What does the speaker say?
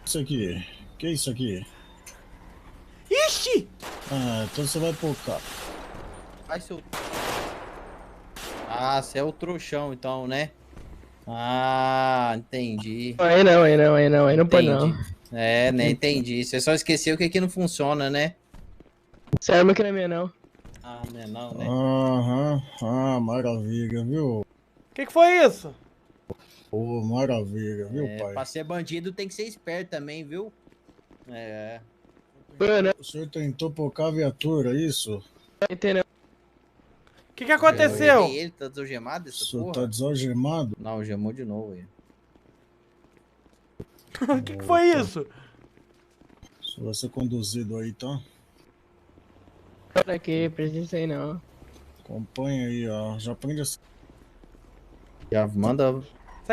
Isso aqui? Que é isso aqui? Ixi! Ah, então você vai pôr cá. Ai, seu... Ah, você é o trouxão, então, né? Ah, entendi. Aí não pode não. Entendi. É, né? Entendi. Você só esqueceu que aqui não funciona, né? Essa arma aqui não é minha não. Ah, né? Não, né? Aham, maravilha, viu? Que foi isso? Ô, maravilha, viu, É, pai? pra ser bandido tem que ser esperto também, viu? É. Mano, O senhor tentou pôr cá a viatura, isso? não entendeu. O que Eu aconteceu? peguei ele, tá desalgemado O essa senhor tá porra? desalgemado? Não, gemou de novo aí. O que foi isso? O senhor vai ser conduzido aí, tá? Olha aqui, precisa aí não. Acompanha aí, ó. Já aprende a... Já manda